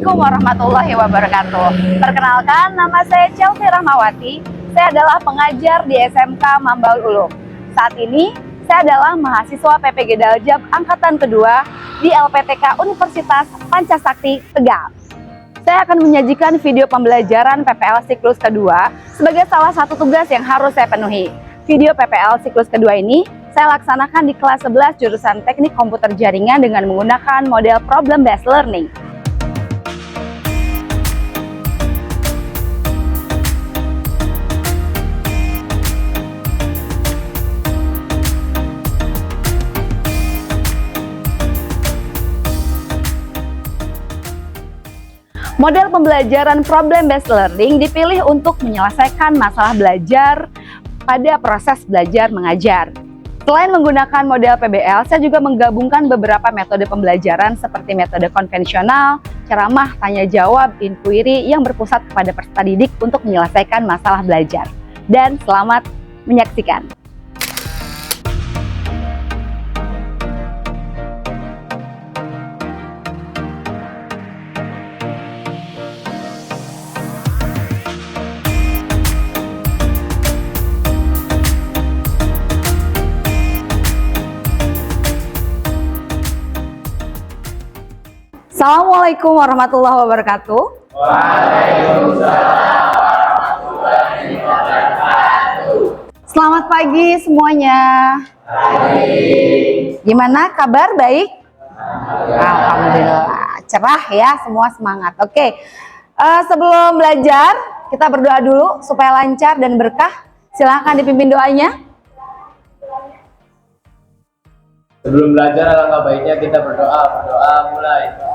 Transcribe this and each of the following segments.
Assalamualaikum warahmatullahi wabarakatuh. Perkenalkan, nama saya Chelsea Rahmawati. Saya adalah pengajar di SMK Mambaul Ulum. Saat ini, saya adalah mahasiswa PPG Daljab Angkatan Kedua di LPTK Universitas Pancasakti, Tegal. Saya akan menyajikan video pembelajaran PPL siklus kedua sebagai salah satu tugas yang harus saya penuhi. Video PPL siklus kedua ini saya laksanakan di kelas 11 jurusan Teknik Komputer Jaringan dengan menggunakan model Problem Based Learning. Model pembelajaran Problem Based Learning dipilih untuk menyelesaikan masalah belajar pada proses belajar mengajar. Selain menggunakan model PBL, saya juga menggabungkan beberapa metode pembelajaran seperti metode konvensional, ceramah, tanya jawab, inquiry yang berpusat kepada peserta didik untuk menyelesaikan masalah belajar. Dan selamat menyaksikan. Assalamualaikum warahmatullahi wabarakatuh. Waalaikumsalam warahmatullahi wabarakatuh. Selamat pagi semuanya. Pagi. Gimana kabar? Baik? Alhamdulillah. Cerah ya, semua semangat. Oke. Sebelum belajar, kita berdoa dulu supaya lancar dan berkah. Silahkan dipimpin doanya. Sebelum belajar alangkah baiknya kita berdoa. Berdoa mulai.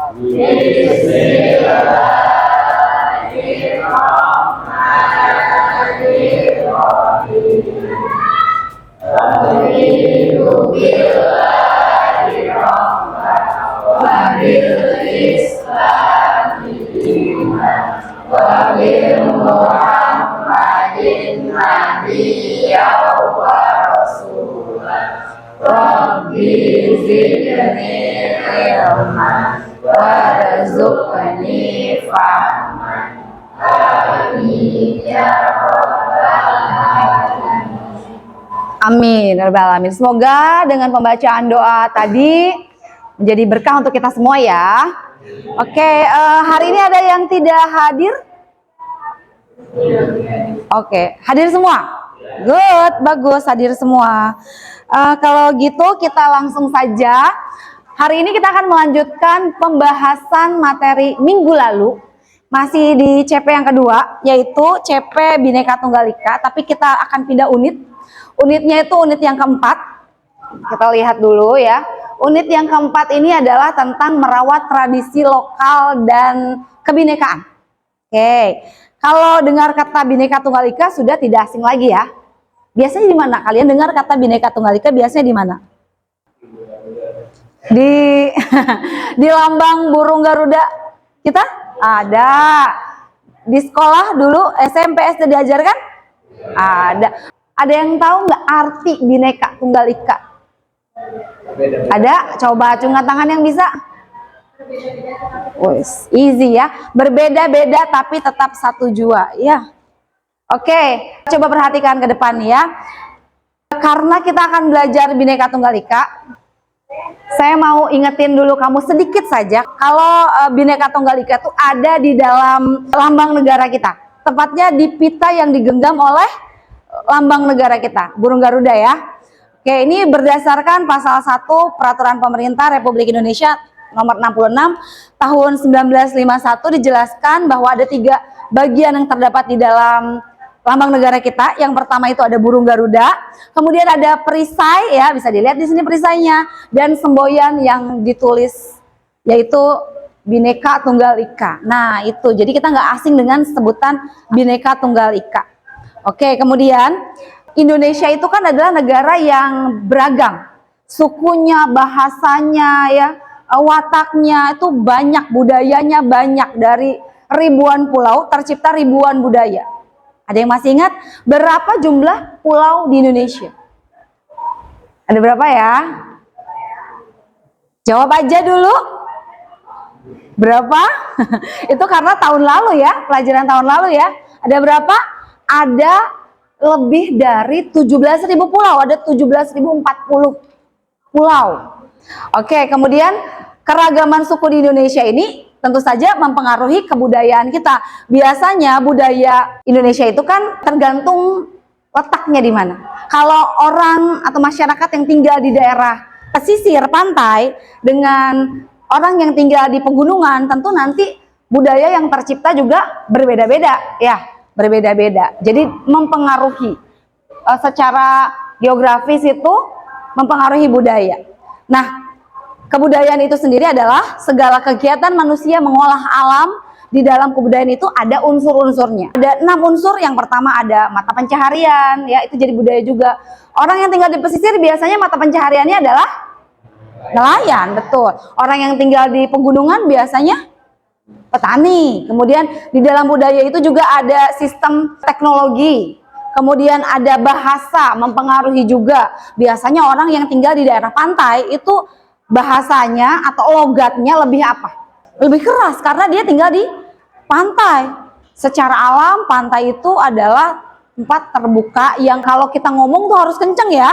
Rabbi zidni ilman warzuqni fahman. Amin ya rabbal alamin. Amin ya rabbal alamin. Semoga dengan pembacaan doa tadi menjadi berkah untuk kita semua ya. Oke, hari ini ada yang tidak hadir? Oke, hadir semua? Good, bagus, hadir semua. Kalau gitu kita langsung saja. Hari ini kita akan melanjutkan pembahasan materi minggu lalu. Masih di CP yang kedua, yaitu CP Bhinneka Tunggal Ika. Tapi kita akan pindah unit. Unitnya itu unit yang keempat. Kita lihat dulu ya. Unit yang keempat ini adalah tentang merawat tradisi lokal dan kebinekaan. Oke, kalau dengar kata Bhinneka Tunggal Ika sudah tidak asing lagi ya. Biasanya di mana? Kalian dengar kata Bhinneka Tunggal Ika biasanya di mana? Di lambang burung Garuda kita ada. Di sekolah dulu SMP SD diajarkan? Ada. Ada yang tahu nggak arti Bhinneka Tunggal Ika? Ada? Coba acungkan tangan yang bisa. Wes, easy ya. Berbeda-beda tapi tetap satu jua ya. Oke, coba perhatikan ke depan ya. Karena kita akan belajar Bhinneka Tunggal Ika, saya mau ingetin dulu kamu sedikit saja. Kalau Bhinneka Tunggal Ika itu ada di dalam lambang negara kita. Tepatnya di pita yang digenggam oleh lambang negara kita, burung Garuda ya. Oke, ini berdasarkan pasal 1 Peraturan Pemerintah Republik Indonesia nomor 66 tahun 1951 dijelaskan bahwa ada 3 bagian yang terdapat di dalam lambang negara kita. Yang pertama itu ada burung Garuda, kemudian ada perisai ya, bisa dilihat di sini perisainya, dan semboyan yang ditulis yaitu Bhinneka Tunggal Ika. Nah itu, jadi kita nggak asing dengan sebutan Bhinneka Tunggal Ika. Oke, kemudian Indonesia itu kan adalah negara yang beragam, sukunya, bahasanya ya, wataknya itu banyak, budayanya banyak, dari ribuan pulau tercipta ribuan budaya. Ada yang masih ingat berapa jumlah pulau di Indonesia? Ada berapa ya? Jawab aja dulu. Berapa? Itu karena tahun lalu ya, pelajaran tahun lalu ya. Ada berapa? Ada lebih dari 17.000 pulau, ada 17.040 pulau. Oke, kemudian keragaman suku di Indonesia ini tentu saja mempengaruhi kebudayaan kita. Biasanya budaya Indonesia itu kan tergantung letaknya di mana. Kalau orang atau masyarakat yang tinggal di daerah pesisir pantai dengan orang yang tinggal di pegunungan, tentu nanti budaya yang tercipta juga berbeda-beda ya, berbeda-beda. Jadi mempengaruhi secara geografis itu mempengaruhi budaya. Nah, kebudayaan itu sendiri adalah segala kegiatan manusia mengolah alam. Di dalam kebudayaan itu ada unsur-unsurnya. Ada 6 unsur. Yang pertama ada mata pencaharian, ya itu jadi budaya juga. Orang yang tinggal di pesisir biasanya mata pencahariannya adalah nelayan, betul. Orang yang tinggal di pegunungan biasanya petani. Kemudian di dalam budaya itu juga ada sistem teknologi. Kemudian ada bahasa mempengaruhi juga. Biasanya orang yang tinggal di daerah pantai itu bahasanya atau logatnya lebih apa? Lebih keras karena dia tinggal di pantai. Secara alam pantai itu adalah tempat terbuka yang kalau kita ngomong tuh harus kenceng ya.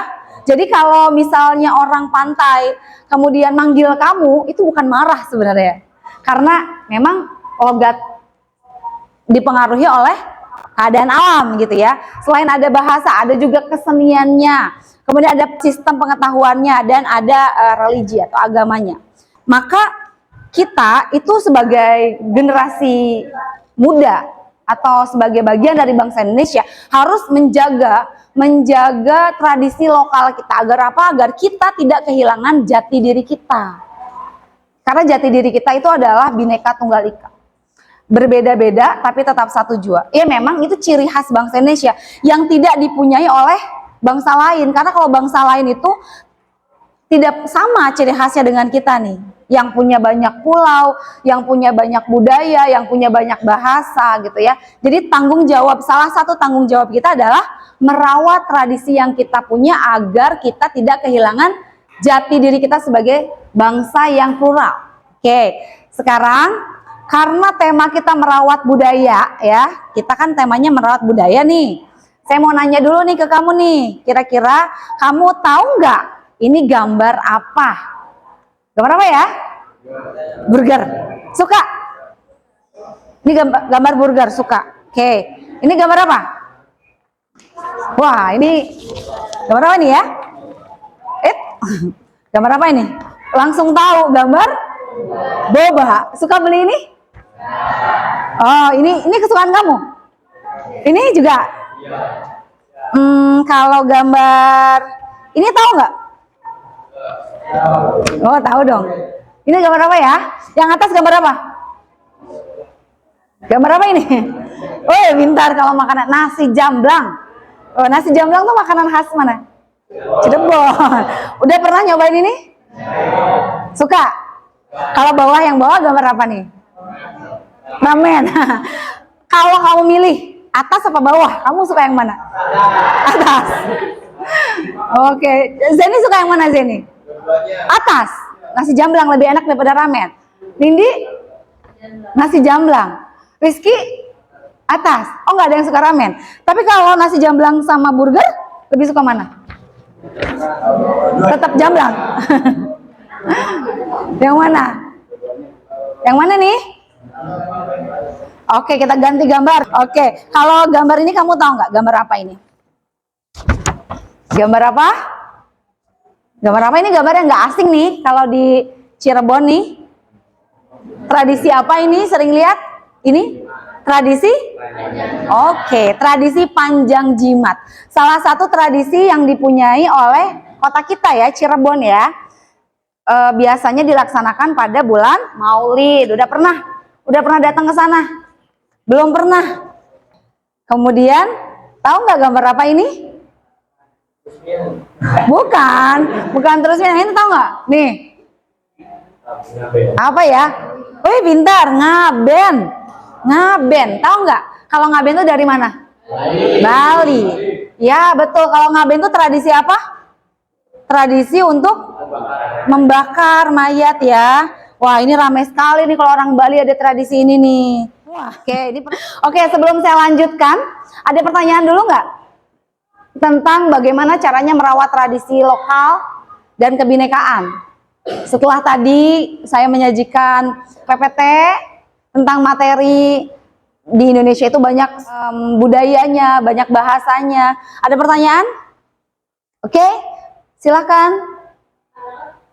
Jadi kalau misalnya orang pantai kemudian manggil kamu, itu bukan marah sebenarnya. Karena memang logat dipengaruhi oleh keadaan alam gitu ya. Selain ada bahasa, ada juga keseniannya. Kemudian ada sistem pengetahuannya dan ada religi atau agamanya. Maka kita itu sebagai generasi muda atau sebagai bagian dari bangsa Indonesia harus menjaga tradisi lokal kita. Agar apa? Agar kita tidak kehilangan jati diri kita. Karena jati diri kita itu adalah Bhinneka Tunggal Ika. Berbeda-beda tapi tetap satu jua. Ya memang itu ciri khas bangsa Indonesia yang tidak dipunyai oleh bangsa lain. Karena kalau bangsa lain itu tidak sama ciri khasnya dengan kita nih. Yang punya banyak pulau, yang punya banyak budaya, yang punya banyak bahasa gitu ya. Jadi tanggung jawab, salah satu tanggung jawab kita adalah merawat tradisi yang kita punya agar kita tidak kehilangan jati diri kita sebagai bangsa yang plural. Oke, sekarang karena tema kita merawat budaya ya, kita kan temanya merawat budaya nih. Saya mau nanya dulu nih ke kamu nih, kira-kira kamu tahu nggak ini gambar apa? Gambar apa ya? Burger. Suka? Ini gambar burger, suka. Oke. Ini gambar apa? Wah, ini gambar apa nih ya? Gambar apa ini? Langsung tahu, gambar boba. Suka beli ini? Oh, ini kesukaan kamu? Ini juga? Kalau gambar ini tahu nggak? Oh, tahu dong. Ini gambar apa ya? Yang atas gambar apa? Gambar apa ini? Oh, pintar kalau makanan nasi jamblang. Oh, nasi jamblang tuh makanan khas mana? Cirebon. Udah pernah nyobain ini? Suka? Kalau bawah yang bawah gambar apa nih? Ramen. Kalau kamu milih atas apa bawah? Kamu suka yang mana? Atas. Oke. Zeni suka yang mana Zeni? Atas. Nasi jamblang lebih enak daripada ramen. Nindi? Nasi jamblang. Rizky? Atas. Oh, nggak ada yang suka ramen. Tapi kalau nasi jamblang sama burger, lebih suka mana? Tetap jamblang. Yang mana? Yang mana nih? Oke, kita ganti gambar. Oke, kalau gambar ini kamu tahu nggak? Gambar apa ini? Gambar apa? Gambar apa ini? Gambar yang nggak asing nih. Kalau di Cirebon nih, tradisi apa ini? Sering lihat? Ini tradisi? Oke, tradisi panjang jimat. Salah satu tradisi yang dipunyai oleh kota kita ya, Cirebon ya. Biasanya dilaksanakan pada bulan Maulid. Udah pernah datang ke sana? Belum pernah. Kemudian tahu nggak gambar apa ini? Bukan terusnya. Ini tahu nggak? Nih. Apa ya? Wih, pintar. Ngaben. Tahu nggak? Kalau ngaben itu dari mana? Bali. Ya, betul. Kalau ngaben itu tradisi apa? Tradisi untuk membakar mayat ya. Wah, ini ramai sekali nih kalau orang Bali ada tradisi ini nih. Wah, oke, sebelum saya lanjutkan, ada pertanyaan dulu nggak? Tentang bagaimana caranya merawat tradisi lokal dan kebinekaan. Setelah tadi saya menyajikan PPT tentang materi di Indonesia itu banyak budayanya, banyak bahasanya. Ada pertanyaan? Oke, silakan.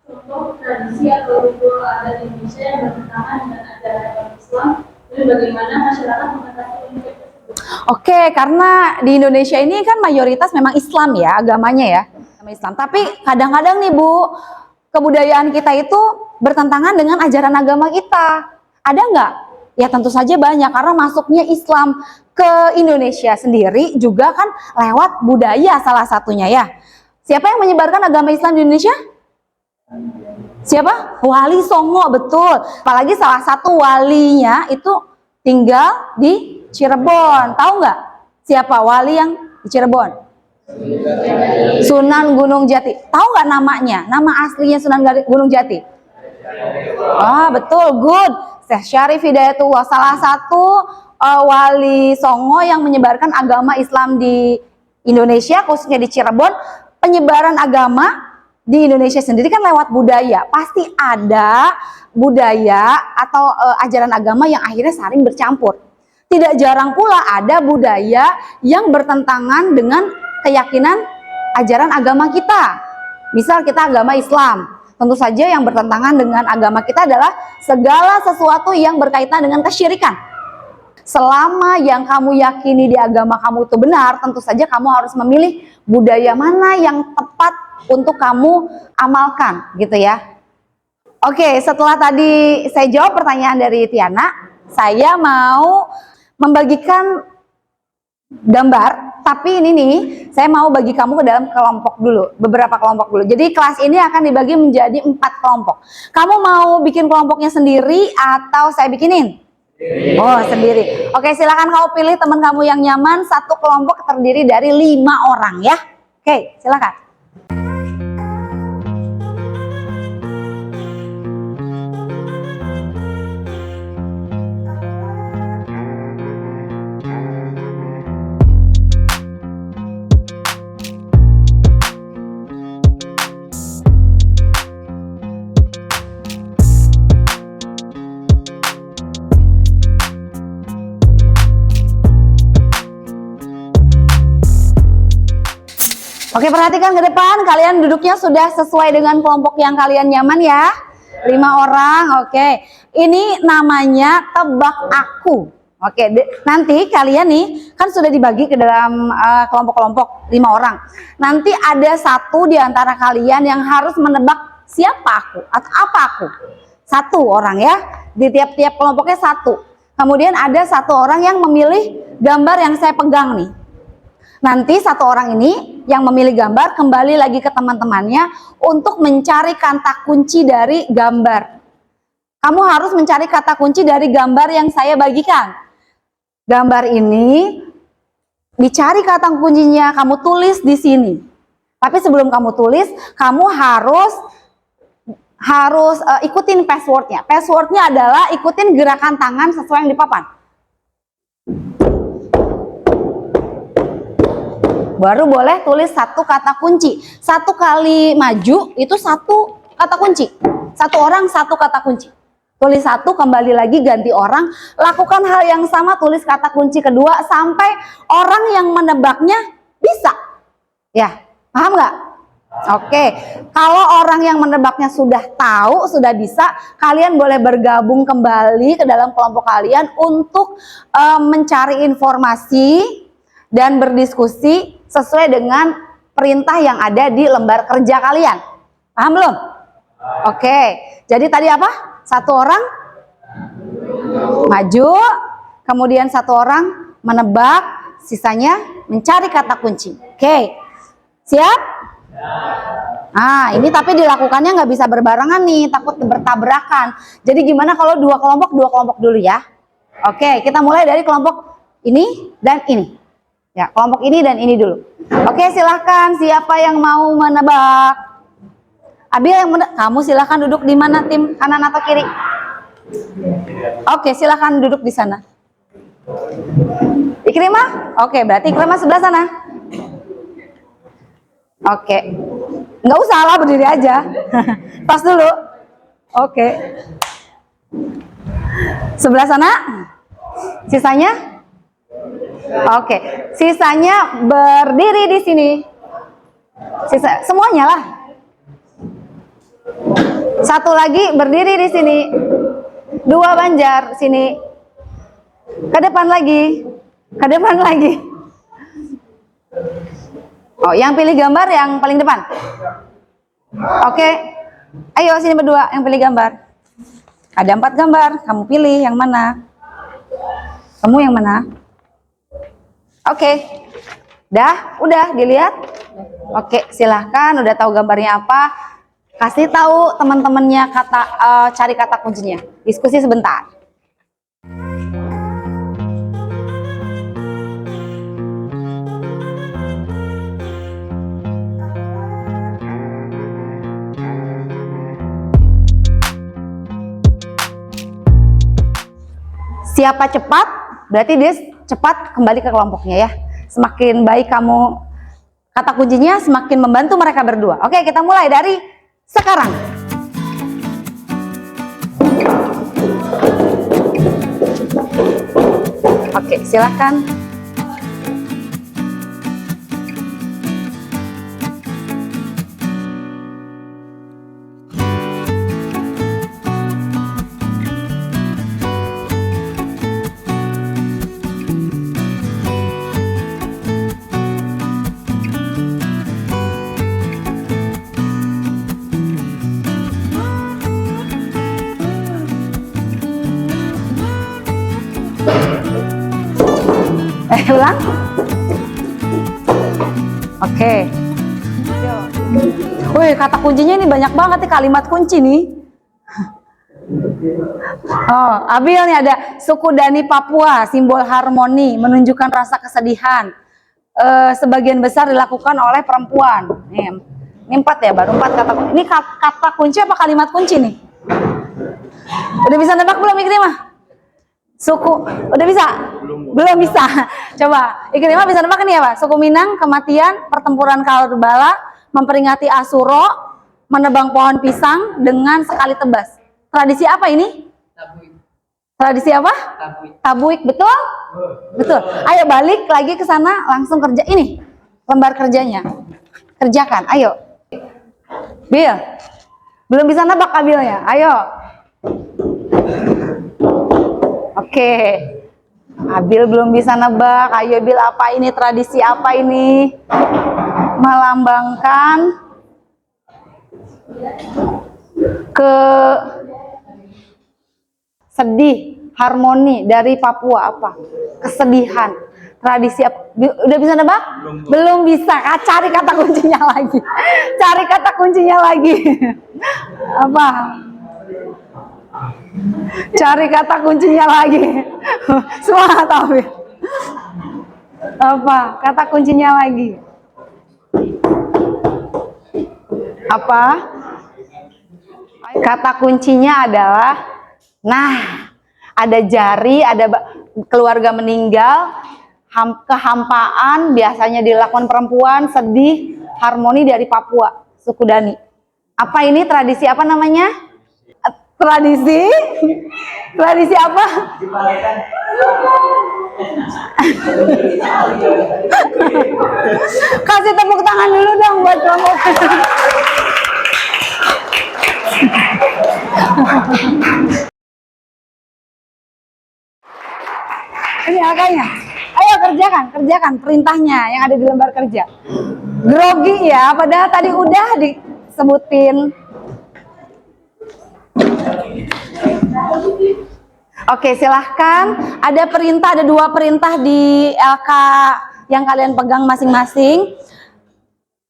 Contoh tradisi atau ritual adat Indonesia yang bertentangan dengan ajaran Islam, dan bagaimana masyarakat mengatasi konflik tersebut? Oke, karena di Indonesia ini kan mayoritas memang Islam ya, agamanya ya, agama Islam. Tapi kadang-kadang nih Bu, kebudayaan kita itu bertentangan dengan ajaran agama kita. Ada nggak? Ya tentu saja banyak, karena masuknya Islam ke Indonesia sendiri juga kan lewat budaya salah satunya ya. Siapa yang menyebarkan agama Islam di Indonesia? Siapa? Wali Songo, betul. Apalagi salah satu walinya itu tinggal di Cirebon. Tahu nggak siapa wali yang di Cirebon? Sunan Gunung Jati. Tahu nggak namanya? Nama aslinya Sunan Gunung Jati? Ah, betul, good. Syekh Syarif Hidayatullah, salah satu wali Songo yang menyebarkan agama Islam di Indonesia, khususnya di Cirebon. Penyebaran agama di Indonesia sendiri kan lewat budaya. Pasti ada budaya atau ajaran agama yang akhirnya saling bercampur. Tidak jarang pula ada budaya yang bertentangan dengan keyakinan ajaran agama kita. Misal kita agama Islam, tentu saja yang bertentangan dengan agama kita adalah segala sesuatu yang berkaitan dengan kesyirikan. Selama yang kamu yakini di agama kamu itu benar, tentu saja kamu harus memilih budaya mana yang tepat untuk kamu amalkan, gitu ya. Oke, setelah tadi saya jawab pertanyaan dari Tiana, saya mau membagikan gambar, tapi ini nih, saya mau bagi kamu ke dalam kelompok dulu, beberapa kelompok dulu. Jadi kelas ini akan dibagi menjadi 4 kelompok. Kamu mau bikin kelompoknya sendiri atau saya bikinin? Oh, sendiri. Oke, silakan kamu pilih teman kamu yang nyaman. Satu kelompok terdiri dari 5 orang ya. Oke, silakan. Oke, perhatikan ke depan, kalian duduknya sudah sesuai dengan kelompok yang kalian nyaman ya. 5 orang, oke. Ini namanya tebak aku. Oke, nanti kalian nih kan sudah dibagi ke dalam kelompok-kelompok 5 orang. Nanti ada satu di antara kalian yang harus menebak siapa aku atau apa aku. 1 orang ya, di tiap-tiap kelompoknya 1. Kemudian ada 1 orang yang memilih gambar yang saya pegang nih. Nanti 1 orang ini yang memilih gambar kembali lagi ke teman-temannya untuk mencari kata kunci dari gambar. Kamu harus mencari kata kunci dari gambar yang saya bagikan. Gambar ini dicari kata kuncinya, kamu tulis di sini. Tapi sebelum kamu tulis, kamu harus ikutin passwordnya. Passwordnya adalah ikutin gerakan tangan sesuai yang di papan. Baru boleh tulis 1 kata kunci. 1 kali maju itu 1 kata kunci. 1 orang 1 kata kunci. Tulis 1, kembali lagi ganti orang. Lakukan hal yang sama, tulis kata kunci kedua sampai orang yang menebaknya bisa. Ya, paham nggak? Oke, kalau orang yang menebaknya sudah tahu, sudah bisa, kalian boleh bergabung kembali ke dalam kelompok kalian untuk mencari informasi dan berdiskusi sesuai dengan perintah yang ada di lembar kerja kalian. Paham belum? Oke, jadi tadi apa? 1 orang maju, kemudian 1 orang menebak, sisanya mencari kata kunci. Oke, siap? Nah, ini tapi dilakukannya nggak bisa berbarengan nih, takut bertabrakan. Jadi gimana kalau 2 kelompok dulu ya? Oke, kita mulai dari kelompok ini dan ini. Ya, kelompok ini dan ini dulu. Oke, silahkan siapa yang mau menebak? Abil yang kamu silahkan duduk di mana, tim kanan atau kiri? Oke, silahkan duduk di sana. Ikrimah? Oke, berarti Ikrimah sebelah sana. Oke, nggak usah lah, berdiri aja. Tas dulu. Oke. Sebelah sana? Sisanya? Oke, sisanya berdiri di sini. Semuanya lah. Satu lagi berdiri di sini. Dua Banjar sini. Ke depan lagi. Ke depan lagi. Oh, yang pilih gambar yang paling depan. Oke. Ayo sini berdua yang pilih gambar. Ada 4 gambar. Kamu pilih yang mana? Kamu yang mana? Oke. Udah dilihat? Oke, silahkan. Udah tahu gambarnya apa? Kasih tahu teman-temannya cari kata kuncinya. Diskusi sebentar. Siapa cepat, berarti dia cepat kembali ke kelompoknya ya. Semakin baik kamu kata kuncinya, semakin membantu mereka berdua. Oke, kita mulai dari sekarang. Oke, silakan. Ulang. Oke. Wih, kata kuncinya ini banyak banget nih, kalimat kunci nih. Oh, Abil nih ada suku Dani Papua, simbol harmoni, menunjukkan rasa kesedihan. Sebagian besar dilakukan oleh perempuan. Ini 4 ya, baru 4 kata kunci. Ini kata kunci apa kalimat kunci nih? Udah bisa nebak belum Ikrimah? Suku, udah bisa? Belum bisa. Coba, Ikrimah bisa nebak nih ya Pak? Suku Minang, kematian, pertempuran Karbala, memperingati Asyura, menebang pohon pisang dengan sekali tebas. Tradisi apa ini? Tabuik. Tradisi apa? Tabuik, betul? Betul. Ayo balik lagi ke sana, langsung kerja. Ini, lembar kerjanya. Kerjakan, ayo. Bil, belum bisa nebak Abilnya, ayo. Oke, Abil belum bisa nebak. Ayo Bil, apa ini? Tradisi apa ini? Melambangkan sedih, harmoni dari Papua apa? Kesedihan. Tradisi apa? Udah bisa nebak? Belum bisa. Cari kata kuncinya lagi. Cari kata kuncinya lagi. Apa? Cari kata kuncinya lagi. Semangat Abil. Apa? Kata kuncinya lagi. Apa? Kata kuncinya adalah, nah, ada jari, ada keluarga meninggal, kehampaan, biasanya dilakukan perempuan, sedih, harmoni dari Papua, suku Dani. Apa ini tradisi apa namanya? Tradisi? Tradisi apa? Kasih tepuk tangan dulu dong buat kamu. Ini angkanya. Ayo kerjakan perintahnya yang ada di lembar kerja. Grogi ya, padahal tadi udah disebutin. Oke, silahkan. Ada perintah, ada 2 perintah di LK yang kalian pegang masing-masing.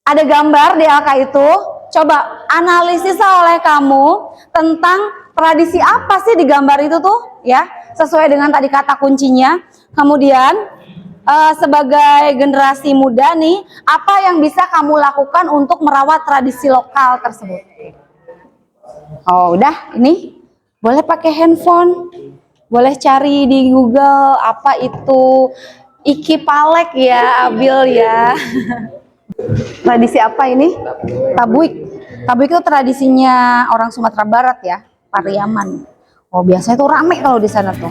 Ada gambar di LK itu. Coba analisis oleh kamu tentang tradisi apa sih di gambar itu tuh, ya, sesuai dengan tadi kata kuncinya. Kemudian sebagai generasi muda nih, apa yang bisa kamu lakukan untuk merawat tradisi lokal tersebut? Oh, udah, ini boleh pakai handphone, boleh cari di Google apa itu Iki Palek ya, Abil ya. Tradisi apa ini? Tabuik. Tabuik itu tradisinya orang Sumatera Barat ya, Pariaman. Oh, biasanya tuh rame kalau di sana tuh.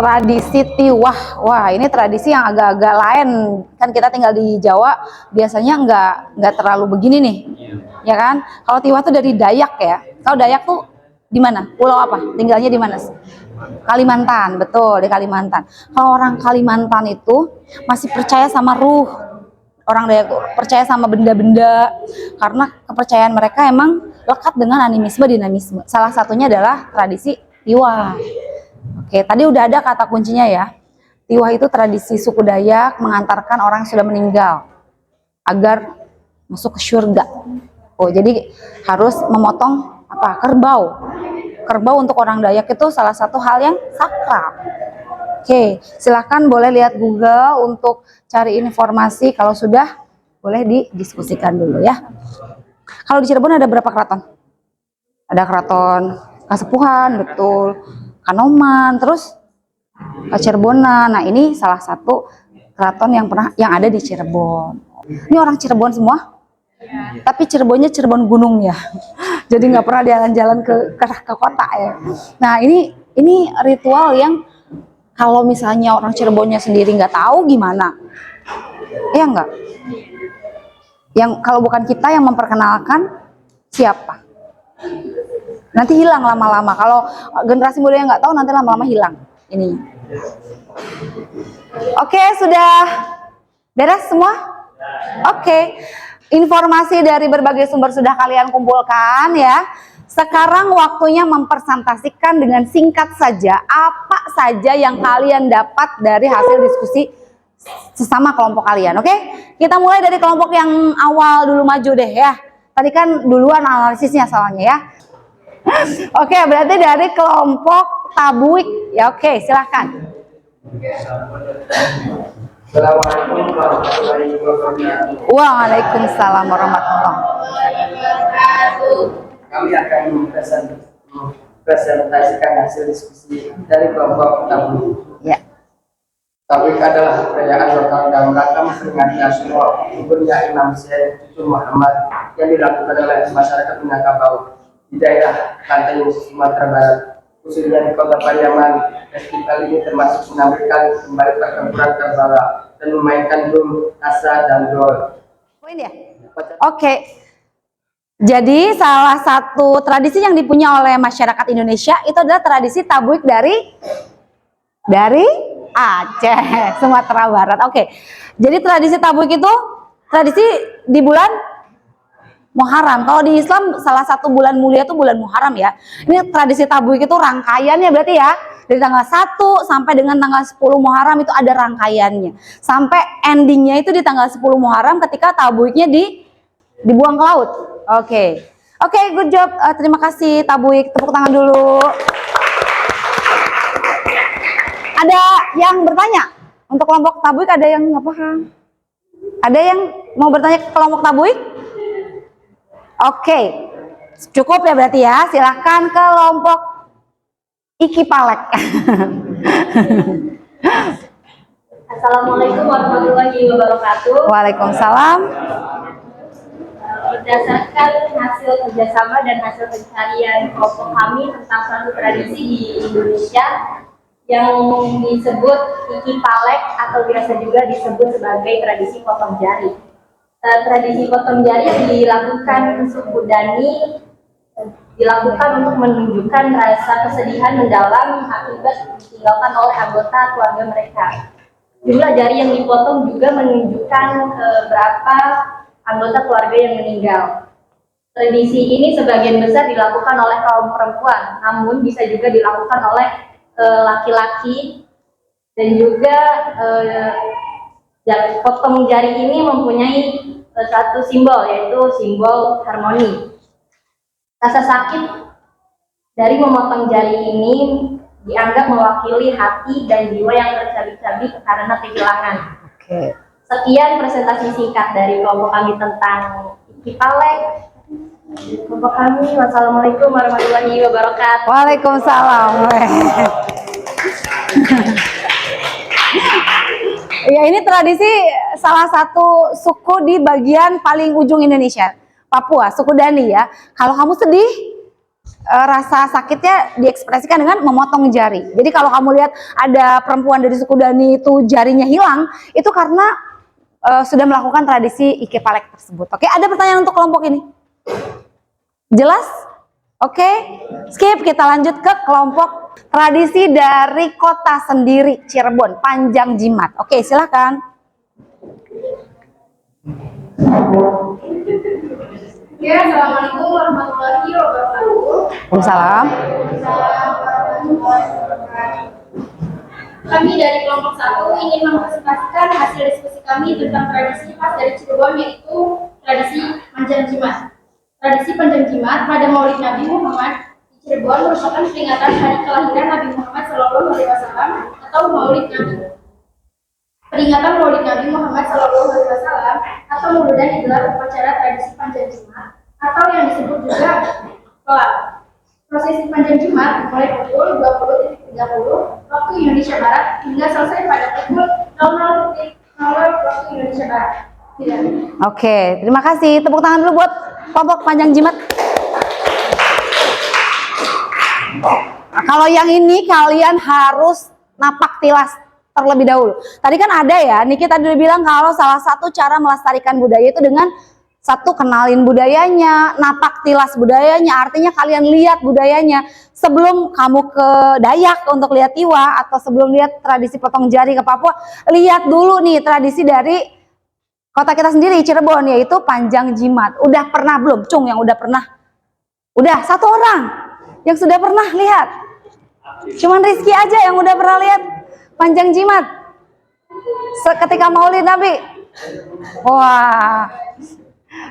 Tradisi tiwah, wah ini tradisi yang agak-agak lain, kan kita tinggal di Jawa biasanya nggak terlalu begini nih, ya kan? Kalau tiwah tuh dari Dayak ya. Kalau Dayak tuh di mana? Pulau apa? Tinggalnya di mana? Kalimantan, betul, di Kalimantan. Kalau orang Kalimantan itu masih percaya sama ruh. Orang Dayak tuh percaya sama benda-benda karena kepercayaan mereka emang lekat dengan animisme dinamisme. Salah satunya adalah tradisi tiwah. Oke, tadi udah ada kata kuncinya ya. Tiwah itu tradisi suku Dayak mengantarkan orang yang sudah meninggal agar masuk ke surga. Oh, jadi harus memotong apa? Kerbau. Kerbau untuk orang Dayak itu salah satu hal yang sakral. Oke, silahkan boleh lihat Google untuk cari informasi. Kalau sudah, boleh didiskusikan dulu ya. Kalau di Cirebon ada berapa keraton? Ada keraton Kasepuhan, betul. Kanoman, terus Cirebonan. Nah, ini salah satu keraton yang ada di Cirebon. Ini orang Cirebon semua? Ya. Tapi Cirebonnya Cirebon gunung ya. Jadi nggak pernah jalan-jalan ke kota ya. Nah, ini ritual yang kalau misalnya orang Cirebonnya sendiri nggak tahu gimana? Ya enggak? Yang kalau bukan kita yang memperkenalkan, siapa? Nanti hilang lama-lama. Kalau generasi muda yang nggak tahu, nanti lama-lama hilang ini. Oke, sudah beres semua? Oke. Informasi dari berbagai sumber sudah kalian kumpulkan ya. Sekarang waktunya mempresentasikan dengan singkat saja apa saja yang kalian dapat dari hasil diskusi sesama kelompok kalian. Oke? Kita mulai dari kelompok yang awal dulu maju deh ya. Tadi kan duluan analisisnya soalnya ya. Oke, berarti dari kelompok Tabuik ya. Oke, silahkan. Assalamualaikum warahmatullahi wabarakatuh. Waalaikumsalam warahmatullahi wabarakatuh. Kami akan mempresentasikan hasil diskusi dari kelompok Tabuik. Ya. Tabuik adalah perayaan lokal dalam rangka memperingati nasional guburnya Imam Syekh Muhammad yang dilakukan oleh masyarakat Minangkabau di daerah pantai Sumatera Barat, khususnya di kota Pariaman. Festival ini termasuk menampilkan kembali pertempuran Karbala dan memainkan drum, asa, dan dol. Poin ya? Oke. Jadi salah satu tradisi yang dipunya oleh masyarakat Indonesia itu adalah tradisi Tabuik dari Aceh, Sumatera Barat. Oke. Jadi tradisi Tabuik itu tradisi di bulan Muharram. Kalau di Islam salah satu bulan mulia itu bulan Muharram ya. Ini tradisi Tabuik itu rangkaiannya berarti ya. Dari tanggal 1 sampai dengan tanggal 10 Muharram itu ada rangkaiannya. Sampai endingnya itu di tanggal 10 Muharram ketika Tabuiknya dibuang ke laut. Oke. Oke, good job. Terima kasih Tabuik. Tepuk tangan dulu. Ada yang bertanya? Untuk kelompok Tabuik ada yang nggak paham? Ada yang mau bertanya ke kelompok Tabuik? Oke, cukup ya berarti ya. Silahkan kelompok Iki Palek. Assalamualaikum warahmatullahi wabarakatuh. Waalaikumsalam. Berdasarkan hasil kerjasama dan hasil pencarian kelompok kami tentang suatu tradisi di Indonesia yang disebut Iki Palek atau biasa juga disebut sebagai tradisi potong jari. Tradisi potong jari yang dilakukan suku Dani dilakukan untuk menunjukkan rasa kesedihan mendalam akibat ditinggalkan oleh anggota keluarga mereka. Jumlah jari yang dipotong juga menunjukkan berapa anggota keluarga yang meninggal. Tradisi ini sebagian besar dilakukan oleh kaum perempuan, namun bisa juga dilakukan oleh laki-laki, dan juga potong jari ini mempunyai satu simbol, yaitu simbol harmoni. Rasa sakit dari memotong jari ini dianggap mewakili hati dan jiwa yang tercabik-cabik karena kehilangan. Oke. Sekian presentasi singkat dari kelompok kami tentang Ikipalek. Kelompok kami, wassalamualaikum warahmatullahi wabarakatuh. Waalaikumsalam. Ya, ini tradisi salah satu suku di bagian paling ujung Indonesia, Papua, suku Dani ya. Kalau kamu sedih, rasa sakitnya diekspresikan dengan memotong jari. Jadi kalau kamu lihat ada perempuan dari suku Dani itu jarinya hilang, itu karena sudah melakukan tradisi Ikipalek tersebut. Oke, ada pertanyaan untuk kelompok ini? Jelas? Oke, skip, kita lanjut ke kelompok tradisi dari kota sendiri, Cirebon, Panjang Jimat. Oke, silakan. Ya, assalamualaikum warahmatullahi wabarakatuh. Waalaikumsalam. Kami dari kelompok 1 ingin mempresentasikan hasil diskusi kami tentang tradisi khas dari Cirebon, yaitu tradisi Panjang Jimat. Tradisi Panjang Jimat pada Maulid Nabi Muhammad di Cirebon merupakan peringatan hari kelahiran Nabi Muhammad SAW atau Maulid Nabi. Peringatan Maulid Nabi Muhammad SAW atau Maulidan digelar upacara tradisi Panjang Jimat atau yang disebut juga kelab. Prosesi Panjang Jimat mulai pukul 20.30 waktu Indonesia Barat hingga selesai pada pukul 00.00 waktu Indonesia Barat. Oke, terima kasih. Tepuk tangan dulu buat kelompok Panjang Jimat. Nah, kalau yang ini kalian harus napak tilas terlebih dahulu. Tadi kan ada ya, Niki tadi udah bilang kalau salah satu cara melestarikan budaya itu dengan satu, kenalin budayanya, napak tilas budayanya, artinya kalian lihat budayanya. Sebelum kamu ke Dayak untuk lihat Tiwa, atau sebelum lihat tradisi potong jari ke Papua, lihat dulu nih tradisi dari kota kita sendiri, Cirebon, yaitu Panjang Jimat. Udah pernah belum? Cung, yang udah pernah? Udah, satu orang yang sudah pernah lihat. Cuman Rizky aja yang udah pernah lihat Panjang Jimat ketika Maulid Nabi. Wah,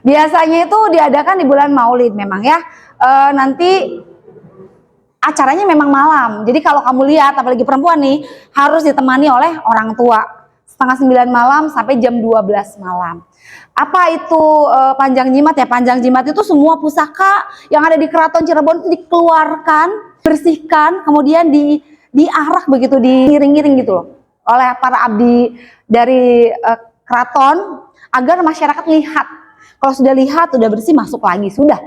biasanya itu diadakan di bulan Maulid memang ya. Nanti acaranya memang malam. Jadi kalau kamu lihat, apalagi perempuan nih, harus ditemani oleh orang tua. Setengah 9 malam sampai jam 12 malam. Apa itu Panjang Jimat ya? Panjang Jimat itu semua pusaka yang ada di Keraton Cirebon itu dikeluarkan, bersihkan, kemudian diarak begitu, diiring-iring gitu loh oleh para abdi dari keraton agar masyarakat lihat. Kalau sudah lihat, sudah bersih, masuk lagi, sudah.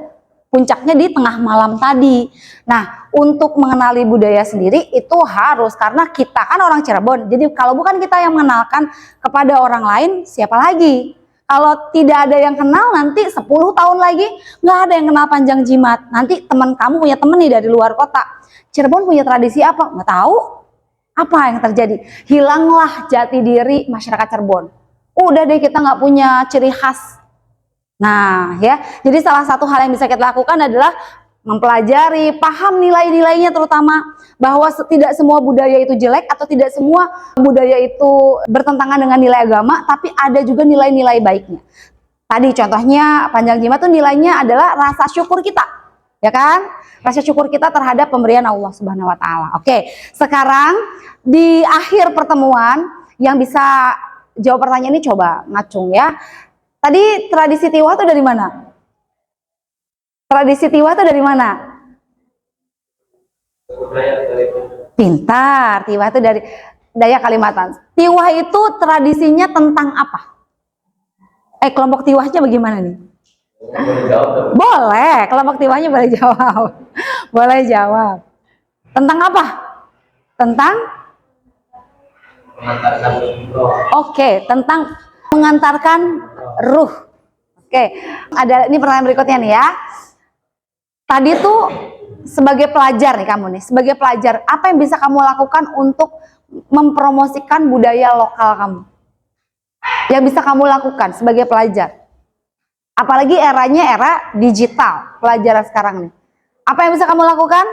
Puncaknya di tengah malam tadi. Nah, untuk mengenali budaya sendiri itu harus, karena kita kan orang Cirebon. Jadi kalau bukan kita yang mengenalkan kepada orang lain, siapa lagi? Kalau tidak ada yang kenal, nanti 10 tahun lagi nggak ada yang kenal Panjang Jimat. Nanti teman kamu punya temen nih dari luar kota. Cirebon punya tradisi apa? Nggak tahu. Apa yang terjadi? Hilanglah jati diri masyarakat Cirebon. Udah deh, kita nggak punya ciri khas. Nah ya, jadi salah satu hal yang bisa kita lakukan adalah mempelajari, paham nilai-nilainya, terutama bahwa tidak semua budaya itu jelek atau tidak semua budaya itu bertentangan dengan nilai agama, tapi ada juga nilai-nilai baiknya. Tadi contohnya Panjang Jimat itu nilainya adalah rasa syukur kita, ya kan? Rasa syukur kita terhadap pemberian Allah Subhanahu wa taala. Oke, sekarang di akhir pertemuan yang bisa jawab pertanyaan ini coba ngacung ya. Tadi tradisi Tiwa itu dari mana? Tradisi Tiwa itu dari mana? Pintar, Tiwa itu dari Dayak Kalimantan. Tiwa itu tradisinya tentang apa? Kelompok Tiwanya bagaimana nih? Boleh, kelompok Tiwanya boleh jawab. Boleh jawab. Tentang apa? Tentang? Oke, tentang mengantarkan ruh. Oke, ada ini pertanyaan berikutnya nih ya. Tadi tuh sebagai pelajar nih kamu nih, sebagai pelajar, apa yang bisa kamu lakukan untuk mempromosikan budaya lokal kamu? Yang bisa kamu lakukan sebagai pelajar? Apalagi eranya era digital, pelajaran sekarang nih. Apa yang bisa kamu lakukan?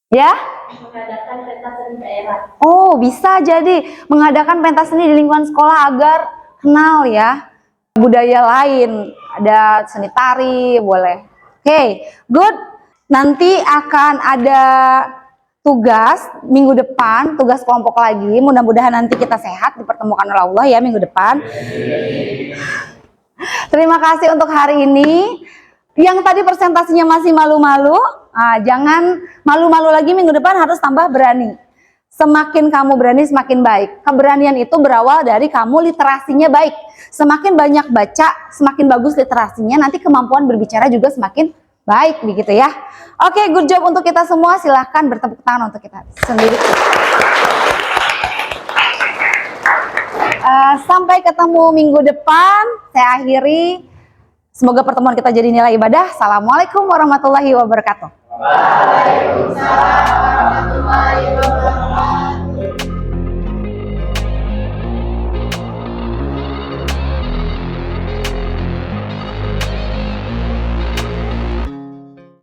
Ya? Mengadakan pentas seni daerah. Oh, bisa jadi mengadakan pentas seni di lingkungan sekolah agar kenal ya budaya lain. Ada seni tari, boleh. Oke, good. Nanti akan ada tugas minggu depan, tugas kelompok lagi. Mudah-mudahan nanti kita sehat, dipertemukan oleh Allah ya minggu depan. Terima kasih untuk hari ini. Yang tadi presentasinya masih malu-malu, jangan malu-malu lagi, minggu depan harus tambah berani. Semakin kamu berani, semakin baik. Keberanian itu berawal dari kamu literasinya baik. Semakin banyak baca, semakin bagus literasinya, nanti kemampuan berbicara juga semakin baik, begitu ya. Oke, good job untuk kita semua. Silahkan bertepuk tangan untuk kita sendiri. Sampai ketemu minggu depan. Saya akhiri. Semoga pertemuan kita jadi nilai ibadah. Assalamualaikum warahmatullahi wabarakatuh. Waalaikumsalam warahmatullahi wabarakatuh.